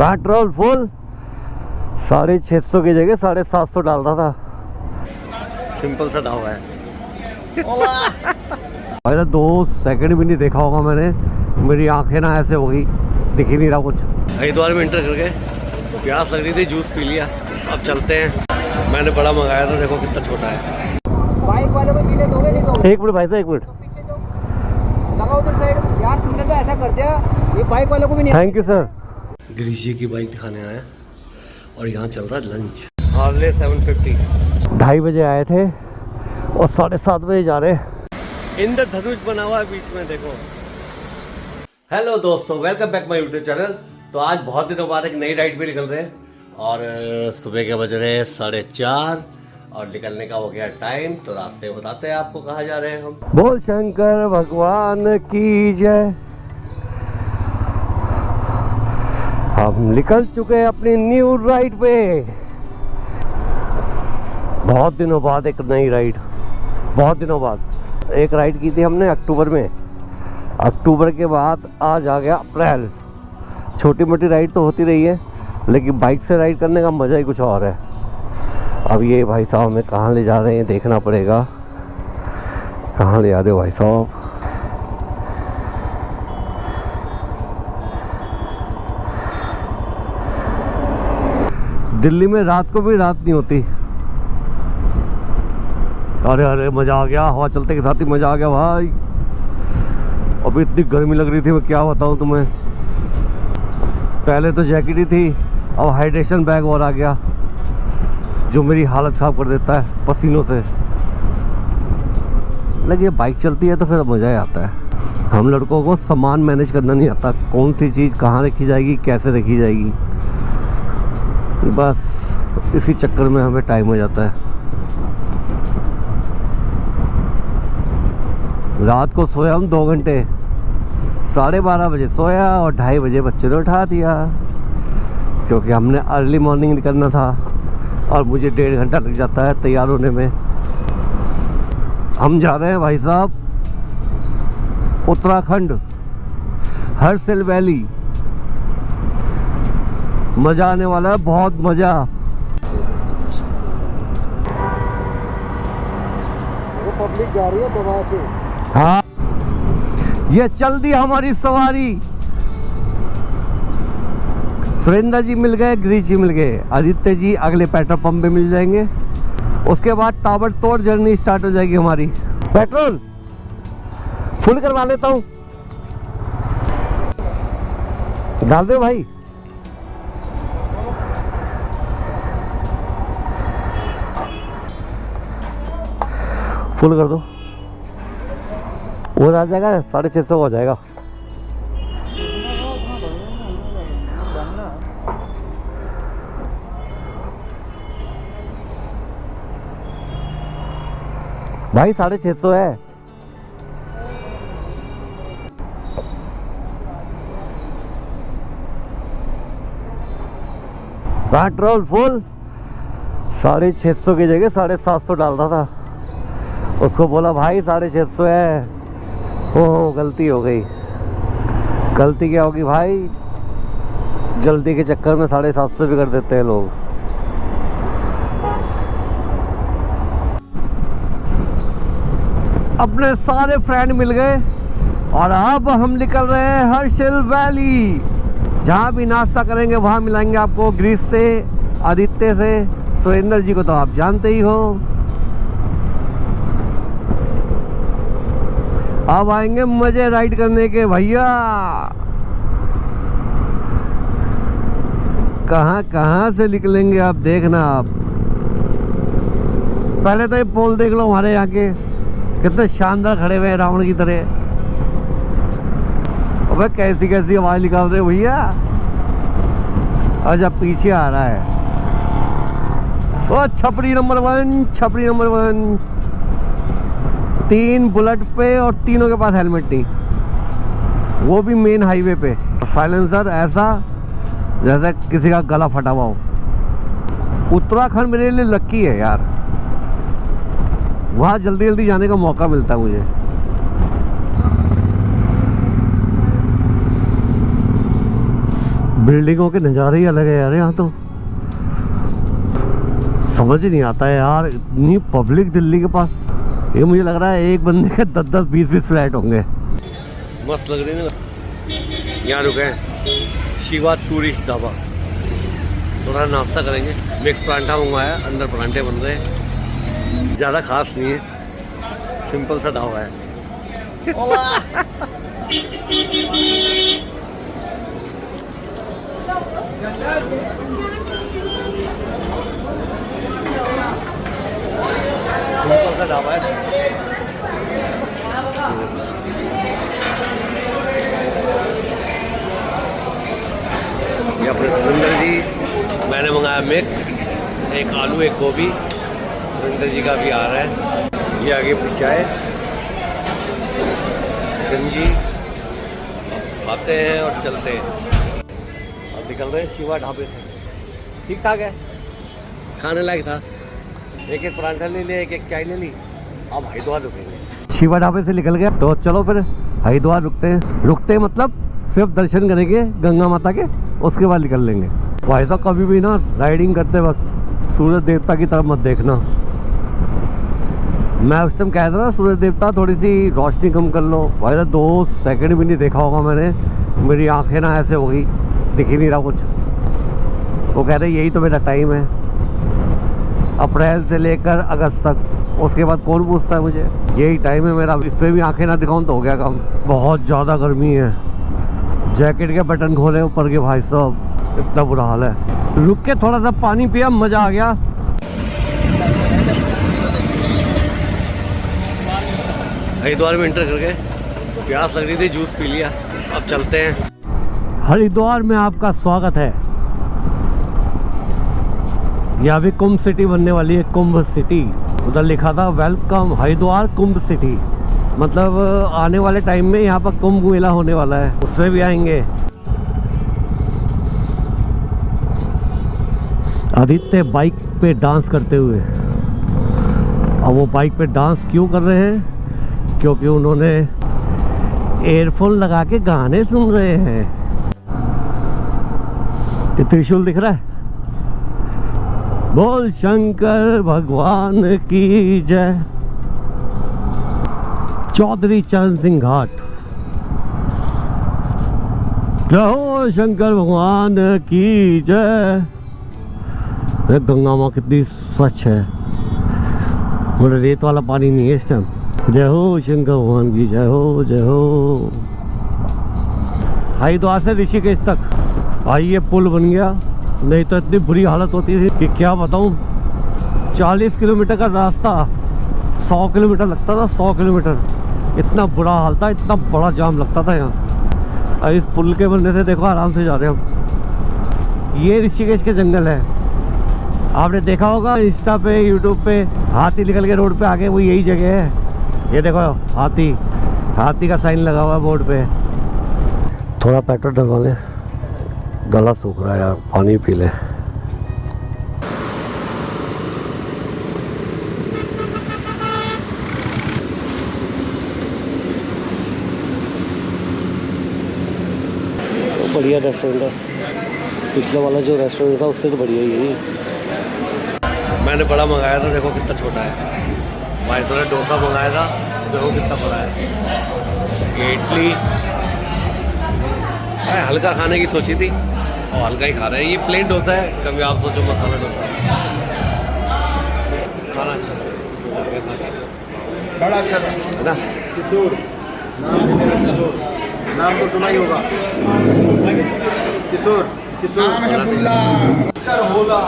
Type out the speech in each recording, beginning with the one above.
Petrol full 650 की जगह 750 डाल रहा था। सिंपल सा दावा है। अरे 2 सेकंड भी नहीं देखा होगा मैंने, मेरी आंखें ना ऐसे हो गई, दिख ही नहीं रहा कुछ। हरिद्वार में एंटर करके प्यास लग रही थी, जूस पी लिया। अब चलते हैं। मैंने बड़ा मंगाया था, देखो कितना छोटा है। बाइक वालों को पीने दोगे नहीं दोगे? एक मिनट भाई साहब, एक मिनट लगाओ उधर साइड। यार तुमने तो ऐसा कर दिया, ये बाइक वालों को भी नहीं। Thank you sir. Girish ji की बाइक दिखाने आए और यहाँ चल रहा है लंच। हार्ले 750 2:30 बजे आए थे और 7:30 बजे जा रहे। इंद्रधनुष बना हुआ है बीच में, देखो। हेलो दोस्तों, welcome back my YouTube channel. तो आज बहुत दिनों बाद एक नई राइड पे निकल रहे हैं और सुबह के बज रहे 4:30 और निकलने का हो गया टाइम। तो रास्ते बताते हैं आपको कहाँ जा रहे हैं हम। बोल शंकर भगवान की जय। हम निकल चुके हैं अपनी न्यू राइड पे। बहुत दिनों बाद एक नई राइड, बहुत दिनों बाद। एक राइड की थी हमने अक्टूबर में, अक्टूबर के बाद आज आ गया अप्रैल। छोटी मोटी राइड तो होती रही है, लेकिन बाइक से राइड करने का मज़ा ही कुछ और है। अब ये भाई साहब हमें कहाँ ले जा रहे हैं देखना पड़ेगा। कहाँ ले जा रहे हो भाई साहब? दिल्ली में रात को भी रात नहीं होती। अरे अरे मज़ा आ गया, हवा चलते के साथ ही मज़ा आ गया भाई। अभी इतनी गर्मी लग रही थी, मैं क्या बताऊँ तुम्हें। पहले तो जैकेट ही थी, अब हाइड्रेशन बैग और आ गया जो मेरी हालत ख़राब कर देता है पसीनों से। लेकिन ये बाइक चलती है तो फिर मज़ा ही आता है। हम लड़कों को सामान मैनेज करना नहीं आता, कौन सी चीज़ कहाँ रखी जाएगी, कैसे रखी जाएगी, बस इसी चक्कर में हमें टाइम हो जाता है। रात को सोया हम 2 घंटे, 12:30 बजे सोया और 2:30 बजे बच्चे ने उठा दिया, क्योंकि हमने अर्ली मॉर्निंग निकलना था और मुझे 1.5 घंटा लग जाता है तैयार होने में। हम जा रहे हैं भाई साहब उत्तराखंड, हर्षिल वैली। मज़ा आने वाला है, बहुत मज़ा। वो पब्लिक जा रही है दबा के। हाँ, ये चल दी हमारी सवारी। सुरेंद्र जी मिल गए, गिरीश जी मिल गए, आदित्य जी अगले पेट्रोल पंप पे मिल जाएंगे। उसके बाद ताबड़तोड़ जर्नी स्टार्ट हो जाएगी हमारी। पेट्रोल फुल करवा लेता हूँ, डाल दो भाई। फुल कर दो, वो आ जाएगा 650 हो जाएगा। भाई 650 है। पेट्रोल फुल 650 की जगह 750 डाल रहा था। उसको बोला भाई 650 है। ओह गलती हो गई। गलती क्या होगी भाई, जल्दी के चक्कर में 750 भी कर देते हैं लोग। अपने सारे फ्रेंड मिल गए और अब हम निकल रहे हैं हर्षिल वैली। जहाँ भी नाश्ता करेंगे वहाँ मिलाएंगे आपको गिरीश से, आदित्य से। सुरेंद्र जी को तो आप जानते ही हो। अब आएंगे मजे राइड करने के भैया। कहाँ कहाँ से निकलेंगे आप देखना। आप पहले तो ये पोल देख लो हमारे यहाँ के, कितने शानदार खड़े हुए हैं रावण की तरह। अबे कैसी कैसी आवाज निकाल रहे हो भैया। और जब पीछे आ रहा है वो छपरी नंबर 1, छपरी नंबर 1। 3 बुलेट पे और तीनों के पास हेलमेट नहीं, वो भी मेन हाईवे पे। साइलेंसर ऐसा जैसे किसी का गला फटा हुआ हो। उत्तराखंड मेरे लिए लक्की है यार, वहाँ जल्दी जल्दी जाने का मौका मिलता है मुझे। बिल्डिंगों के नज़ारे ही अलग है यार यहाँ तो। समझ ही नहीं आता है यार, इतनी पब्लिक दिल्ली के पास। ये मुझे लग रहा है एक बंदे के 10-10 20-20 फ्लैट होंगे। मस्त लग रही है ना। यहाँ रुके हैं शिवा टूरिस्ट ढाबा, थोड़ा नाश्ता करेंगे। मिक्स परांठा मंगवाया, अंदर परांठे बन रहे हैं। ज़्यादा खास नहीं है, सिंपल सा ढाबा है। सिंपल सा ढाबा है। ये अपने सुरेंद्र जी, मैंने मंगाया मिक्स, एक आलू एक गोभी। सुरेंद्र जी का भी आ रहा है। ये आगे चाय गंजी खाते हैं और चलते हैं। अब निकल रहे हैं शिवा ढाबे से। ठीक ठाक है, खाने लायक था। एक एक परांठा ले लिया, एक एक चाय ले ली। अब हरिद्वार रुकेंगे। शिवा ढाबे से निकल गया तो चलो फिर हरिद्वार रुकते हैं मतलब सिर्फ दर्शन करेंगे गंगा माता के, उसके बाद निकल लेंगे। भाई साहब कभी भी ना राइडिंग करते वक्त सूरज देवता की तरफ मत देखना। मैं उस टाइम कह रहा था सूरज देवता थोड़ी सी रोशनी कम कर लो। भाई साहब 2 सेकंड भी नहीं देखा होगा मैंने, मेरी आंखें ना ऐसे हो गई, दिख ही नहीं रहा कुछ। वो कह रहे यही तो मेरा टाइम है, अप्रैल से लेकर अगस्त तक, उसके बाद कौन पूछता है मुझे। यही टाइम है मेरा, इस पर भी आंखें ना दिखाऊं तो हो गया काम। बहुत ज़्यादा गर्मी है, जैकेट के बटन खोले ऊपर के, भाई साहब इतना बुरा हाल है। रुक के थोड़ा सा पानी पिया, मज़ा आ गया। हरिद्वार में एंटर करके प्यास लग रही थी, जूस पी लिया। अब चलते हैं। हरिद्वार में आपका स्वागत है। यहाँ भी कुंभ सिटी बनने वाली है, कुंभ सिटी। उधर लिखा था वेलकम हरिद्वार कुंभ सिटी, मतलब आने वाले टाइम में यहाँ पर कुंभ मेला होने वाला है, उसमें भी आएंगे। आदित्य बाइक पे डांस करते हुए। अब वो बाइक पे डांस क्यों कर रहे हैं? क्योंकि उन्होंने एयरफोन लगा के गाने सुन रहे हैं। ये त्रिशूल दिख रहा है? बोल शंकर भगवान की जय। चौधरी चरण सिंह घाट। जय हो शंकर भगवान की जय। गंगा माँ कितनी स्वच्छ है, मतलब रेत वाला पानी नहीं है इस टाइम। जय हो शंकर भगवान की जय हो, जय हो। हरिद्वार से ऋषिकेश तक भाई ये पुल बन गया, नहीं तो इतनी बुरी हालत होती थी कि क्या बताऊं। 40 किलोमीटर का रास्ता 100 किलोमीटर लगता था, 100 किलोमीटर। इतना बुरा हाल था, इतना बड़ा जाम लगता था यहाँ। इस पुल के बनने से देखो आराम से जा रहे हैं हम। ये ऋषिकेश के जंगल है, आपने देखा होगा इंस्टा पे यूट्यूब पे, हाथी निकल के रोड पे आगे, वो यही जगह है। ये देखो हाथी का साइन लगा हुआ है बोर्ड पे। थोड़ा पेट्रोल डलवा लें, गला सूख रहा है यार, पानी पी ले। तो बढ़िया रेस्टोरेंट है, पिछले वाला जो रेस्टोरेंट था उससे तो बढ़िया ही। मैंने बड़ा मंगाया था, देखो कितना छोटा है। भाई थोड़ा डोसा मंगाया था, देखो कितना बड़ा है। ये इडली हल्का खाने की सोची थी और हल्का ही खा रहे हैं। ये प्लेन डोसा है, कभी आप सोचो मसाला डोसा। खाना अच्छा था, बड़ा अच्छा था, है ना? किशोर नाम है मेरा, किशोर नाम तो सुना ही होगा। किशोर नाम है बुल्ला होला।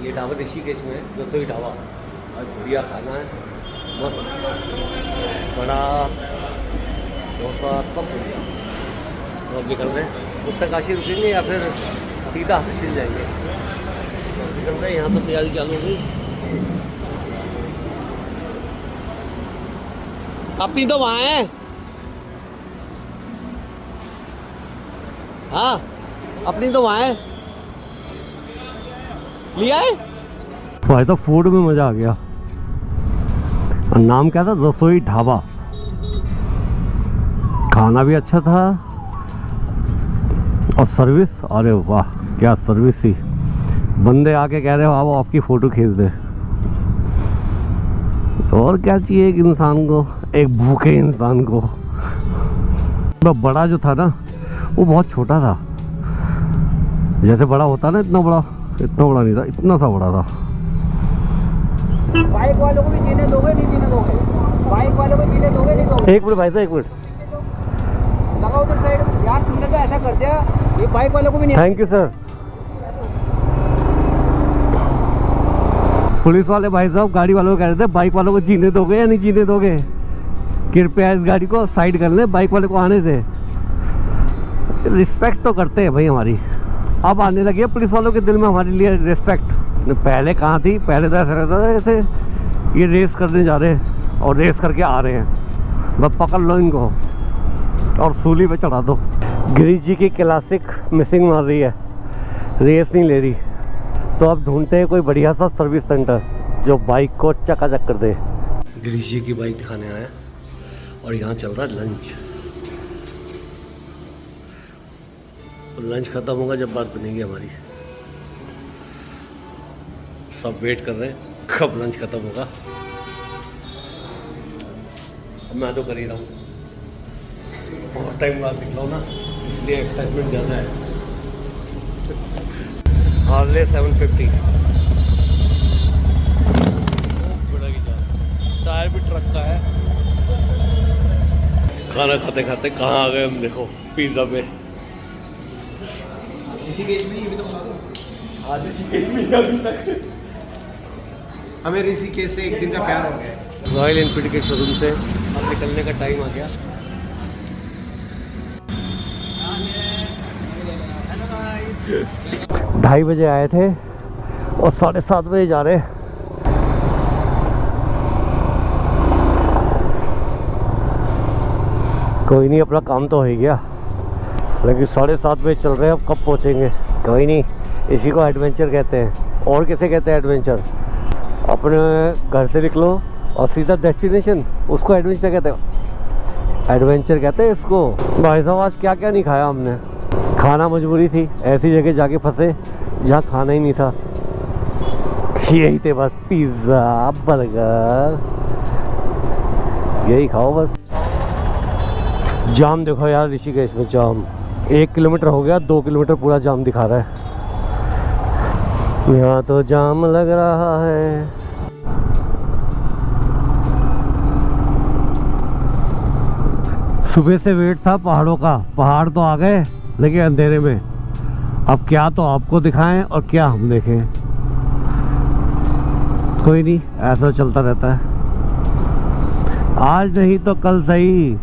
ये ढाबा ऋषिकेश में रसोई ढाबा, और बढ़िया खाना है, मस्त बड़ा डोसा, सब बढ़िया। तो अब निकल रहे हैं, उत्तरकाशी रुकेंगे या फिर सीधा हर्षिल जाएंगे। निकल रहे हैं, यहाँ तो तैयारी चालू हो गई। अपनी तो वहाँ है। हाँ अपनी तो वहाँ है, लिया है। भाई तो फूड में मज़ा आ गया। और नाम क्या था? रसोई ढाबा। खाना भी अच्छा था और सर्विस, अरे वाह क्या सर्विस थी। बंदे आके कह रहे हो आप आपकी फ़ोटो खींच दे। और क्या चाहिए एक इंसान को, एक भूखे इंसान को। बड़ा जो था ना वो बहुत छोटा था, जैसे बड़ा होता ना इतना बड़ा नहीं था, इतना सा बड़ा था। बाइक वालों को भी जीने दोगे नहीं जीने दोगे? बाइक वालों को जीने दोगे नहीं दोगे? एक मिनट भाई साहब, एक मिनट। लगा उधर साइड। यार तुमने तो ऐसा कर दिया, ये बाइक वालों को भी नहीं। Thank you sir. पुलिस वाले भाई साहब गाड़ी वालों को कह रहे थे बाइक वालों को जीने दोगे या नहीं जीने दोगे, कृपया इस गाड़ी को साइड कर ले, बाइक वाले को आने दे। रिस्पेक्ट तो करते हैं भाई हमारी, अब आने लगी है पुलिस वालों के दिल में हमारे लिए रिस्पेक्ट। पहले कहाँ थी? पहले तो ऐसा रहता था जैसे ये रेस करने जा रहे हैं और रेस करके आ रहे हैं, बस पकड़ लो इनको और सूली पे चढ़ा दो। गिरीश जी की क्लासिक मिसिंग मार रही है, रेस नहीं ले रही। तो अब ढूंढते हैं कोई बढ़िया सा सर्विस सेंटर जो बाइक को चकाचक कर दे। गिरीश जी की बाइक दिखाने आया और यहाँ चल रहा है लंच। लंच खत्म होगा जब बात बनेगी हमारी। सब वेट कर रहे हैं कब लंच खत्म होगा। मैं तो कर ही रहा हूँ, बहुत टाइम बाद निकला हूँ ना, इसलिए एक्साइटमेंट ज़्यादा है। हार्ले 750 टायर भी ट्रक का है। खाना खाते खाते कहाँ आ गए हम, देखो पिज़्ज़ा पे। ऋषिकेश में ये भी तो बता दो। आज ऋषिकेश में अभी तक हमें ऋषिकेश से एक दिन का प्यार हो गया। रॉयल एनफील्ड के शोरूम से अब निकलने का टाइम आ गया। ढाई बजे आए थे और 7:30 बजे जा रहे। कोई नहीं, अपना काम तो हो ही गया, लेकिन 7:30 बजे चल रहे हैं। अब कब पहुंचेंगे? कोई नहीं, इसी को एडवेंचर कहते हैं। और किसे कहते हैं एडवेंचर? अपने घर से निकलो और सीधा डेस्टिनेशन, उसको एडवेंचर कहते हैं। एडवेंचर कहते हैं इसको। भाई साहब आज क्या क्या नहीं खाया हमने। खाना मजबूरी थी, ऐसी जगह जाके फंसे जहाँ खाना ही नहीं था। यही थे बस, पिज़्ज़ा बर्गर यही खाओ बस। जाम देखो यार ऋषिकेश में, जाम 1 किलोमीटर हो गया, 2 किलोमीटर पूरा जाम दिखा रहा है। यहाँ तो जाम लग रहा है। सुबह से वेट था पहाड़ों का, पहाड़ तो आ गए लेकिन अंधेरे में। अब क्या तो आपको दिखाएं और क्या हम देखें। कोई नहीं, ऐसा चलता रहता है। आज नहीं तो कल सही,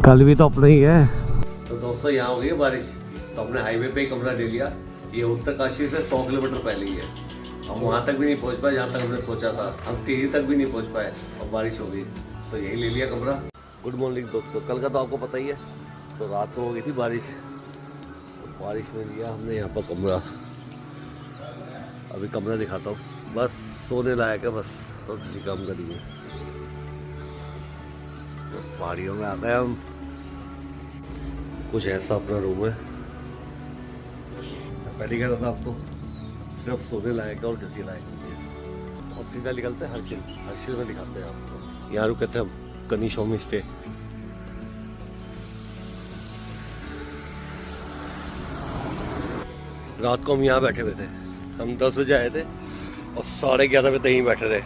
कल भी तो अपना ही है। तो दोस्तों यहाँ हो गई है बारिश, तो हमने हाईवे पे ही कमरा ले लिया। ये उत्तरकाशी से 100 किलोमीटर पहले ही है। हम वहाँ तक भी नहीं पहुँच पाए जहाँ तक हमने सोचा था। हम टिहरी तक भी नहीं पहुँच पाए और बारिश हो गई, तो यही ले लिया कमरा। गुड मॉर्निंग दोस्तों, कल का तो आपको पता ही है। तो रात को हो गई थी बारिश, तो बारिश में लिया हमने यहाँ पर कमरा। अभी कमरा दिखाता हूँ, बस सोने लायक है बस, तो किसी काम करिए। तो पहाड़ियों में आ गए हम। कुछ ऐसा अपना रूम है, पहले कह रहा था आपको सिर्फ सोने लायक है और किसी लायक नहीं है। और सीधा निकलते हैं हर्षिल में दिखाते हैं आपको। यहाँ रुके थे हम कनिष होम स्टे। रात को हम यहाँ बैठे हुए थे, हम 10 बजे आए थे और 11:30 बजे तक यहीं बैठे रहे।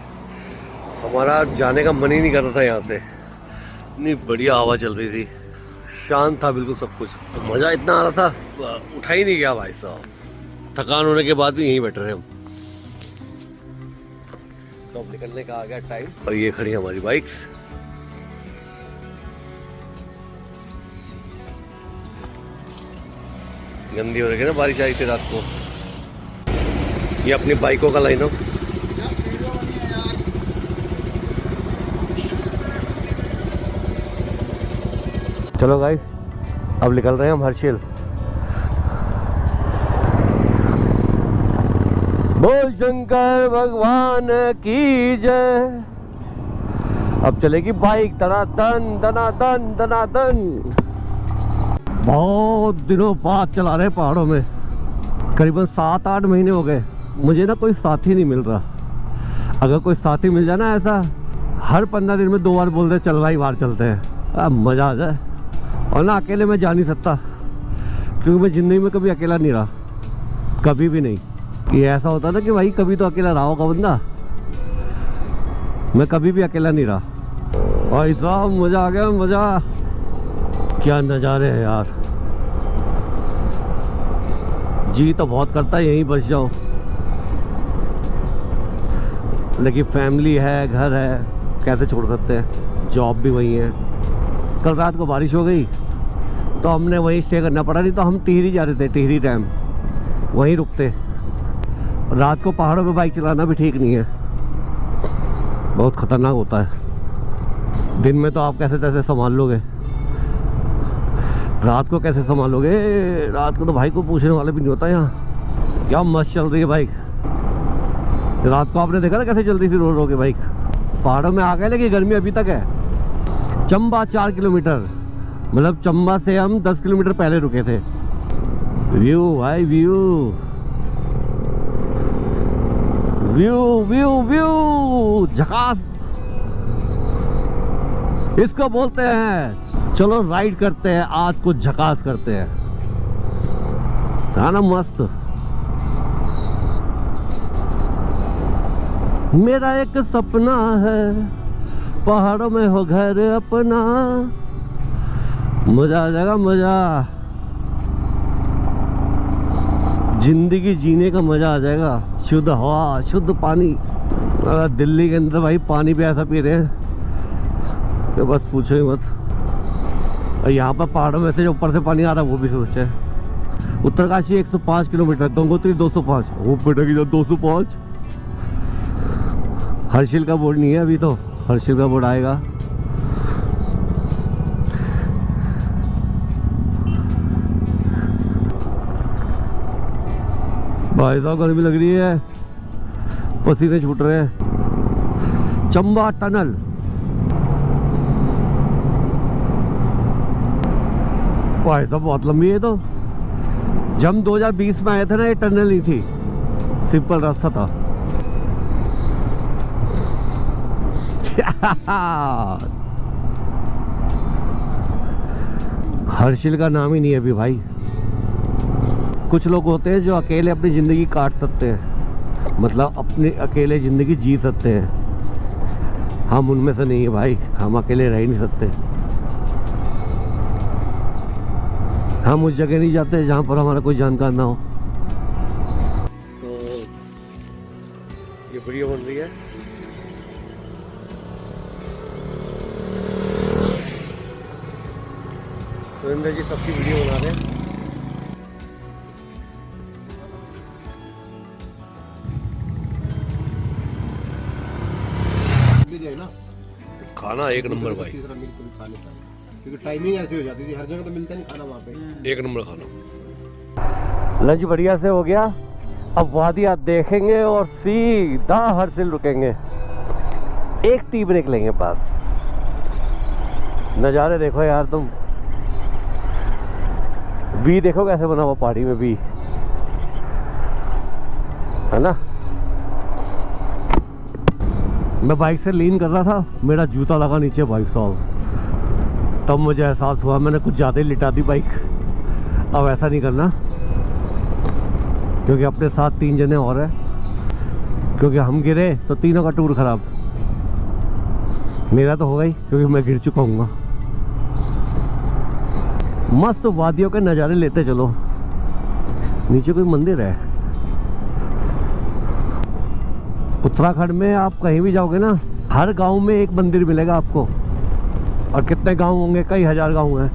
हमारा जाने का मन ही नहीं कर रहा था यहाँ से, इतनी बढ़िया हवा चल रही थी, शांत था बिल्कुल सब कुछ। तो मज़ा इतना आ रहा था, उठा ही नहीं गया भाई साहब। थकान होने के बाद भी यहीं बैठे रहे हम। तो अब निकलने का आ गया टाइम और ये खड़ी हमारी बाइक्स। गंदी हो रही है ना, बारिश आई थी रात को। ये अपनी बाइकों का लाइन अप। चलो गाइस, अब निकल रहे हैं हम हर्षिल। बोल शंकर भगवान की जय। अब चलेगी बाइक दनादन दनादन दनादन। बहुत दिनों बाद चला रहे पहाड़ों में, करीबन 7-8 महीने हो गए। मुझे ना कोई साथी नहीं मिल रहा। अगर कोई साथी मिल जाए ना ऐसा, हर 15 दिन में 2 बार बोल दे चल भाई बाहर चलते हैं, मज़ा आ जाए। और ना अकेले मैं जा नहीं सकता, क्योंकि मैं ज़िंदगी में कभी अकेला नहीं रहा, कभी भी नहीं। ये ऐसा होता ना कि भाई कभी तो अकेला रहा होगा बंदा, मैं कभी भी अकेला नहीं रहा। भाई साहब मज़ा आ गया, मज़ा। क्या नज़ारे हैं यार, जी तो बहुत करता है यहीं बस जाओ, लेकिन फैमिली है, घर है, कैसे छोड़ सकते हैं। जॉब भी वही है। कल रात को बारिश हो गई तो हमने वहीं स्टे करना पड़ा, नहीं तो हम टिहरी जा रहे थे, टिहरी डैम, वहीं रुकते। रात को पहाड़ों पे बाइक चलाना भी ठीक नहीं है, बहुत ख़तरनाक होता है। दिन में तो आप कैसे तैसे संभाल लोगे, रात को कैसे संभालोगे? रात को तो भाई को पूछने वाला भी नहीं होता यहाँ। क्या मस्त चल रही है बाइक। रात को आपने देखा ना कैसे चल रही थी रो रो के बाइक। पहाड़ों में आ गए, लेकिन गर्मी अभी तक है। चंबा 4 किलोमीटर, मतलब चंबा से हम 10 किलोमीटर पहले रुके थे। व्यू भाई व्यू, व्यू व्यू व्यू झकास इसको बोलते हैं। चलो राइड करते हैं आज, कुछ झकास करते हैं, था ना मस्त। मेरा एक सपना है पहाड़ों में हो घर अपना, मजा आ जाएगा मजा, जिंदगी जीने का मजा आ जाएगा। शुद्ध हवा, शुद्ध पानी। दिल्ली के अंदर भाई पानी भी ऐसा पी रहे हैं कि बस पूछो ही मत। और यहाँ पर पहाड़ों में से जो ऊपर से पानी आ रहा है वो भी सोचे। उत्तरकाशी 105 किलोमीटर, गंगोत्री 205, वो पड़ेगी 205। हर्षिल का बोर्ड नहीं है अभी, तो हर्षिल का बोर्ड आएगा। भाई साहब गर्मी लग रही है, पसीने छूट रहे हैं। चंबा टनल, भाई साहब बहुत लंबी है। तो जब हम 2020 में आए थे ना, ये टनल नहीं थी, सिंपल रास्ता था। हर्षिल का नाम ही नहीं है अभी भाई। कुछ लोग होते हैं जो अकेले अपनी ज़िंदगी काट सकते हैं, मतलब अपनी अकेले ज़िंदगी जी सकते हैं। हम उनमें से नहीं है भाई, हम अकेले रह ही नहीं सकते। हम उस जगह नहीं जाते जहाँ पर हमारा कोई जानकार ना हो। तो ये वीडियो बन रही है, सुरेंद्र जी सबकी वीडियो बना रहे हैं। ना खाना एक नंबर भाई, तीसरा मील कभी खा लेता है, क्योंकि टाइमिंग ऐसी हो जाती थी, हर जगह तो मिलता नहीं खाना वहाँ पे। एक नंबर खाना। लंच बढ़िया से हो गया। अब वादियाँ देखेंगे और सीधा हर्षिल रुकेंगे, एक टी ब्रेक लेंगे पास। नज़ारे देखो यार तुम, वी देखो कैसे बना हुआ पहाड़ी में, वी है ना। मैं बाइक से लीन कर रहा था, मेरा जूता लगा नीचे भाई साहब, तब मुझे एहसास हुआ मैंने कुछ ज़्यादा ही लिटा दी बाइक। अब ऐसा नहीं करना, क्योंकि अपने साथ 3 जने और हैं, क्योंकि हम गिरे तो तीनों का टूर खराब। मेरा तो होगा ही, क्योंकि मैं गिर चुका हूँ। मस्त वादियों के नज़ारे लेते चलो। नीचे कोई मंदिर है। उत्तराखंड में आप कहीं भी जाओगे ना, हर गांव में एक मंदिर मिलेगा आपको। और कितने गांव होंगे, कई हजार गांव हैं।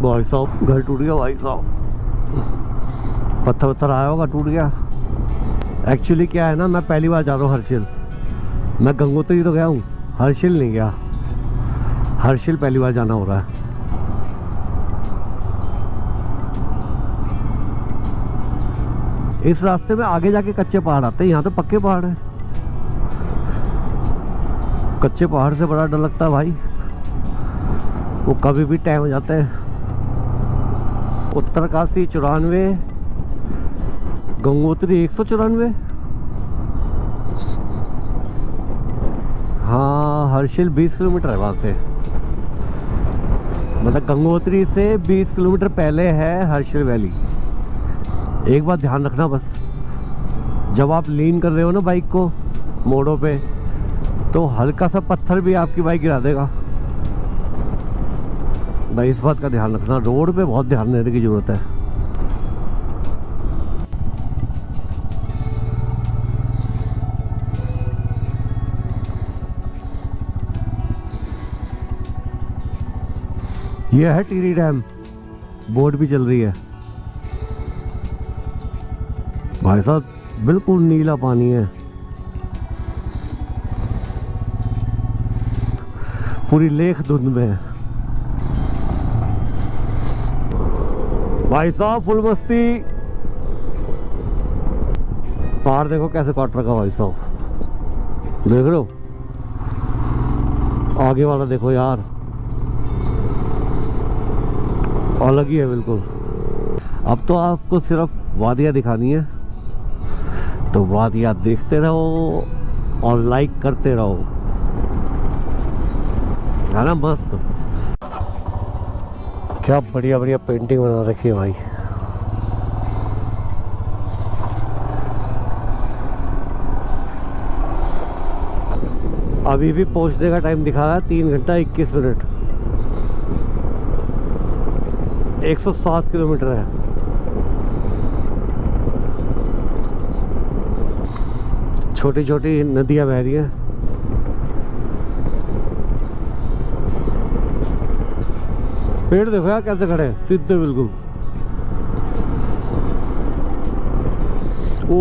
भाई साहब घर टूट गया भाई साहब, पत्थर वत्थर आया होगा, टूट गया। एक्चुअली क्या है ना, मैं पहली बार जा रहा हूँ हर्षिल। मैं गंगोत्री तो गया हूँ, हर्षिल नहीं गया। हर्षिल पहली बार जाना हो रहा है। इस रास्ते में आगे जाके कच्चे पहाड़ आते हैं, यहाँ तो पक्के पहाड़ हैं। कच्चे पहाड़ से बड़ा डर लगता है भाई, वो कभी भी टाइम हो जाते हैं। उत्तरकाशी 94, गंगोत्री 194, हाँ हर्षिल 20 किलोमीटर है वहाँ से। मतलब गंगोत्री से 20 किलोमीटर पहले है हर्षिल वैली। एक बात ध्यान रखना बस, जब आप लीन कर रहे हो ना बाइक को मोड़ों पे, तो हल्का सा पत्थर भी आपकी बाइक गिरा देगा भाई। इस बात का ध्यान रखना, रोड पे बहुत ध्यान देने की जरूरत है। यह है टिहरी डैम, बोट भी चल रही है भाई साहब, बिल्कुल नीला पानी है, पूरी लेक धुंध में है भाई साहब, फुल मस्ती। पहाड़ देखो कैसे काट रखा भाई साहब, देख रहे हो? आगे वाला देखो यार, अलग ही है बिल्कुल। अब तो आपको सिर्फ वादियाँ दिखानी है, तो वादियाँ देखते रहो और लाइक करते रहो, है ना मस्त। क्या बढ़िया बढ़िया पेंटिंग बना रखी है भाई। अभी भी पहुंचने का टाइम दिखा रहा है 3 घंटा 21 मिनट। 107 किलोमीटर है। छोटी छोटी नदियां बह रही हैं। पेड़ देखो यार कैसे खड़े हैं, सीधे बिल्कुल। ओ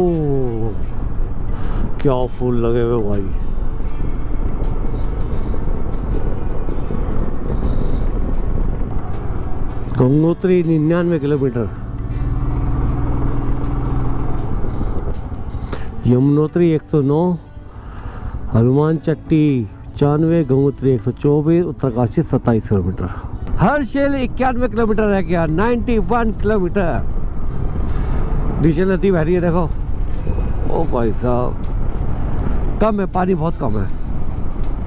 क्या फूल लगे हुए भाई। गंगोत्री 99 किलोमीटर, यमुनोत्री 109, हनुमान चट्टी 95, गंगोत्री 124, उत्तरकाशी 27 किलोमीटर। हर्षिल 91 किलोमीटर रह गया, 91 किलोमीटर। नीचे नदी बह रही है देखो। ओ भाई साहब, कम है पानी, बहुत कम है।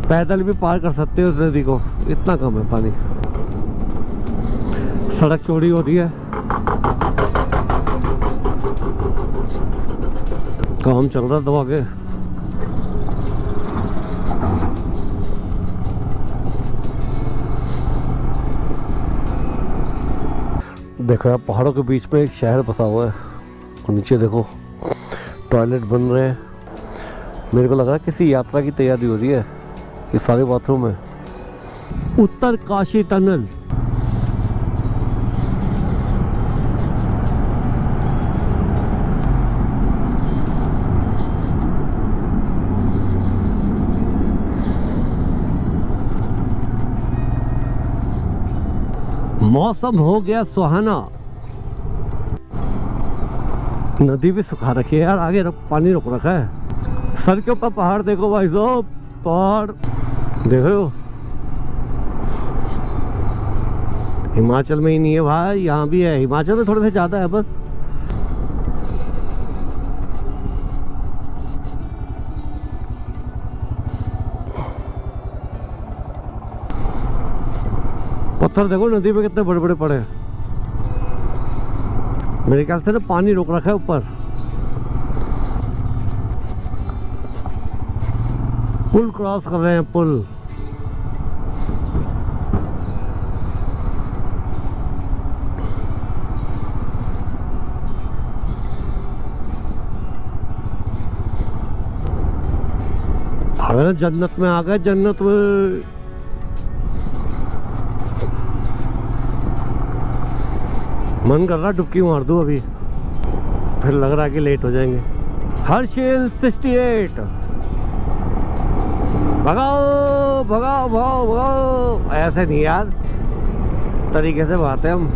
पैदल भी पार कर सकते हो उस नदी को, इतना कम है पानी। सड़क चौड़ी हो रही है, काम चल रहा है दबा के। देखो यार, पहाड़ों के बीच में एक शहर बसा हुआ है और नीचे देखो टॉयलेट बन रहे हैं। मेरे को लग रहा है किसी यात्रा की तैयारी हो रही है। ये सारे बाथरूम है। उत्तरकाशी टनल, मौसम हो गया सुहाना। नदी भी सुखा रखी है यार, आगे पानी रोक रखा है। सर के ऊपर पहाड़ देखो भाई साहब, पहाड़ देख रहे हो। हिमाचल में ही नहीं है भाई, यहाँ भी है। हिमाचल में थोड़े से ज्यादा है बस। पत्थर देखो नदी पे कितने बड़े बड़े पड़े हैं। मेरे ख्याल से ना पानी रोक रखा है ऊपर। पुल क्रॉस कर रहे हैं, पुल। अगर जन्नत में आ गए, जन्नत में। मन कर रहा डुबकी मार दूं अभी, फिर लग रहा है कि लेट हो जाएंगे। हर्षिल 68, भगाओ भगाओ भगाओ भगाओ। ऐसे नहीं यार, तरीके से बात है हम,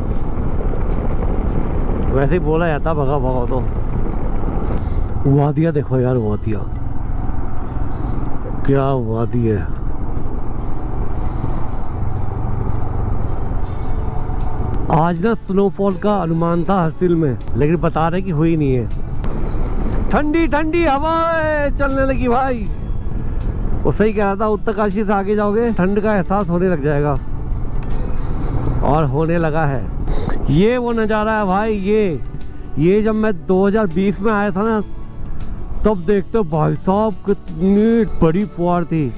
वैसे ही बोला जाता भगाओ भगाओ। तो वादियाँ देखो यार, वादियाँ, क्या वादी है। आज ना स्नोफॉल का अनुमान था हर्सिल में, लेकिन बता रहे कि हुई नहीं है। ठंडी ठंडी हवाएं चलने लगी भाई। वो सही कह रहा था, उत्तरकाशी से आगे जाओगे ठंड का एहसास होने लग जाएगा, और होने लगा है। ये वो नज़ारा है भाई। ये जब मैं 2020 में आया था ना, तब देखते हो भाई साहब कितनी बड़ी फुहार थी।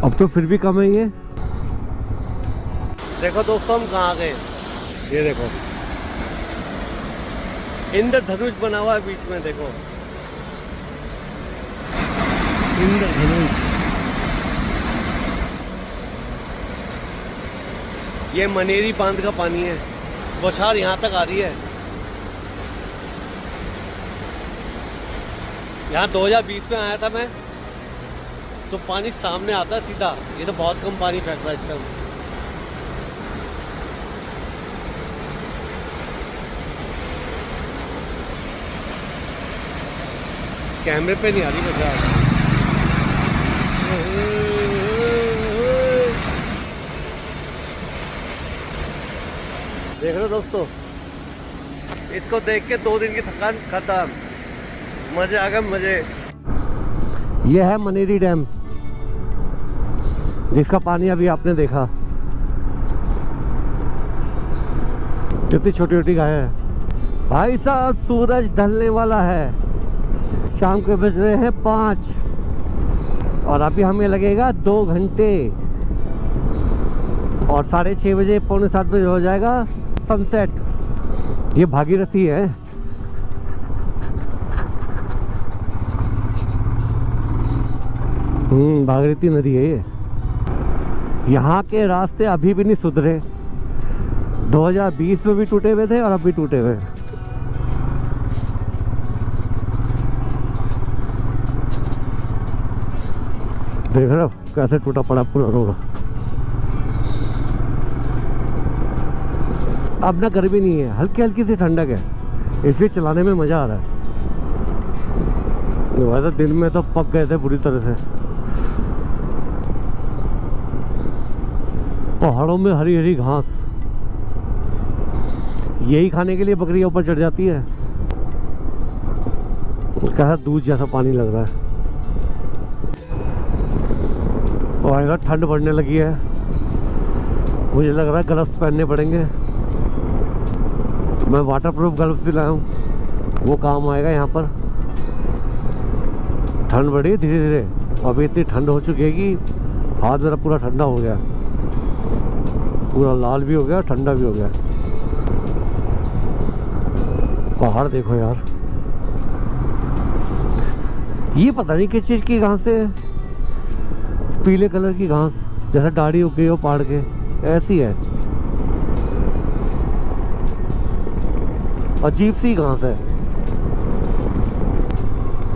अब तो फिर भी कम है ये। देखो दोस्तों हम कहाँ गए, ये देखो इंद्रधनुष बना हुआ है बीच में, देखो इंद्रधनुष। ये मनेरी बांध का पानी है, बौछार यहाँ तक आ रही है। यहाँ 2020 में आया था मैं, तो पानी सामने आता सीधा। ये तो बहुत कम पानी फेंक रहा है इस टाइम। कैमरे पे नहीं आ रही मजा। देख रहे हो दोस्तों, इसको देख के 2 दिन की थकान खत्म, मजे आ गए मजे। ये है मनेरी डैम, जिसका पानी अभी आपने देखा। कितनी छोटी छोटी गायें हैं भाई साहब। सूरज ढलने वाला है, शाम के बज रहे हैं 5, और अभी हमें लगेगा 2 घंटे, और 6:30 बजे, 6:45 बजे हो जाएगा सनसेट। ये भागीरथी है। भागीरथी नदी है ये। यहाँ के रास्ते अभी भी नहीं सुधरे। 2020 में भी टूटे हुए थे और अब भी टूटे हुए। देख रहे हो कैसे टूटा पड़ा पूरा रोड। अब ना गर्मी नहीं है, हल्की हल्की सी ठंडक है, इसलिए चलाने में मजा आ रहा है। वैसे दिन में तो पक गए थे पूरी तरह से। पहाड़ों में हरी हरी घास, यही खाने के लिए बकरियां ऊपर चढ़ जाती है। कैसा दूध जैसा पानी लग रहा है। और ठंड बढ़ने लगी है, मुझे लग रहा है ग्लव्स पहनने पड़ेंगे। तो मैं वाटरप्रूफ ग्लव्स भी लाया हूँ, वो काम आएगा यहाँ पर। ठंड बढ़ी धीरे धीरे, अभी इतनी ठंड हो चुकी है कि हाथ मेरा पूरा ठंडा हो गया, पूरा लाल भी हो गया, ठंडा भी हो गया। पहाड़ देखो यार, ये पता नहीं किस चीज़ की घास है, पीले कलर की घास, जैसे दाढ़ी उग गई हो पहाड़ के, ऐसी है। अजीब सी घास है।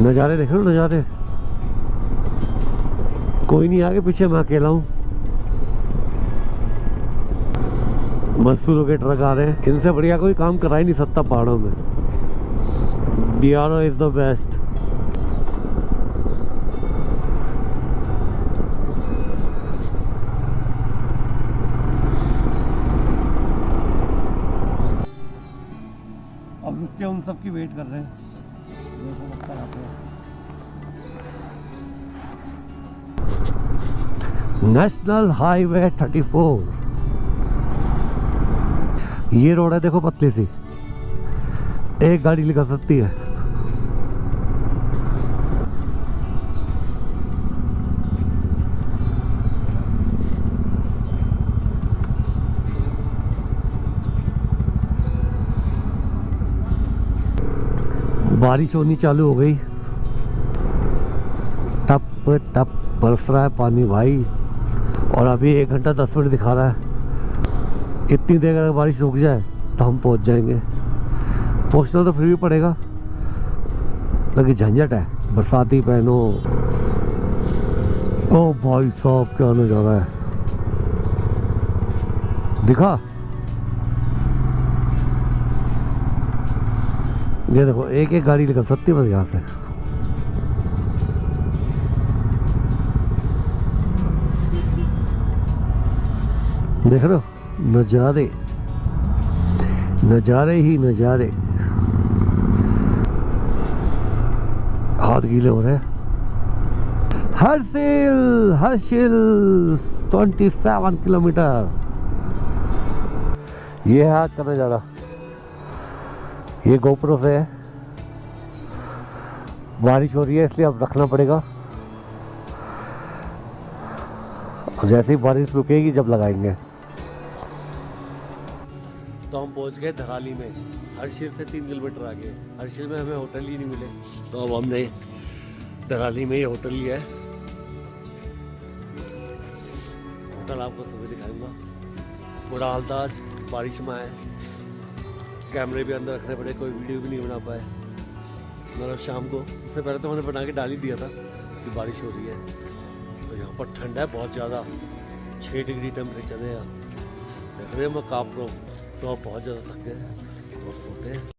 नज़ारे देख लो, नज़ारे। कोई नहीं आगे पीछे, मैं अकेला हूँ। मजदूरों के ट्रक आ रहे हैं, इनसे बढ़िया कोई काम करा ही नहीं सकता पहाड़ों में। Bihar is the best. अब रुक के उन सब की वेट कर रहे हैं। नेशनल हाईवे 34, ये रोड है देखो, पतली सी, एक गाड़ी निकल सकती है। बारिश होनी चालू हो गई, टप टप बरस रहा है पानी भाई, और अभी 1 घंटा 10 मिनट दिखा रहा है। इतनी देर अगर बारिश रुक जाए तो हम पहुंच जाएंगे। पहुंचना तो फिर भी पड़ेगा, लेकिन झंझट है, बरसाती पहनो। ओ भाई साहब क्या नज़ारा है, दिखा। ये देखो एक एक गाड़ी निकल सकती है बस यहाँ से। देख रहे हो नज़ारे, नज़ारे ही नज़ारे। हाथ गीले हो रहे हैं। हर्षिल 27 किलोमीटर। ये है आज का नज़ारा। ये गोप्रो से है। बारिश हो रही है इसलिए अब रखना पड़ेगा। जैसे ही बारिश रुकेगी जब लगाएंगे। तो हम पहुंच गए धराली में। हर्षिल से 3 किलोमीटर आगे। हर्षिल में हमें होटल ही नहीं मिले, तो अब हमने धराली में ही होटल लिया है। होटल आपको सुबह दिखाऊंगा। बुरा हाल था आज, बारिश में आए, कैमरे भी अंदर रखने पड़े, कोई वीडियो भी नहीं बना पाए। मतलब शाम को, उससे पहले तो मैंने बना के डाल ही दिया था कि बारिश हो रही है। तो यहाँ पर ठंड है बहुत ज़्यादा, 6 डिग्री टेम्परेचर है यहाँ। देख रहे हैं मैं काँप रहा हूँ, तो अब बहुत ज़्यादा थक गए और सोते हैं।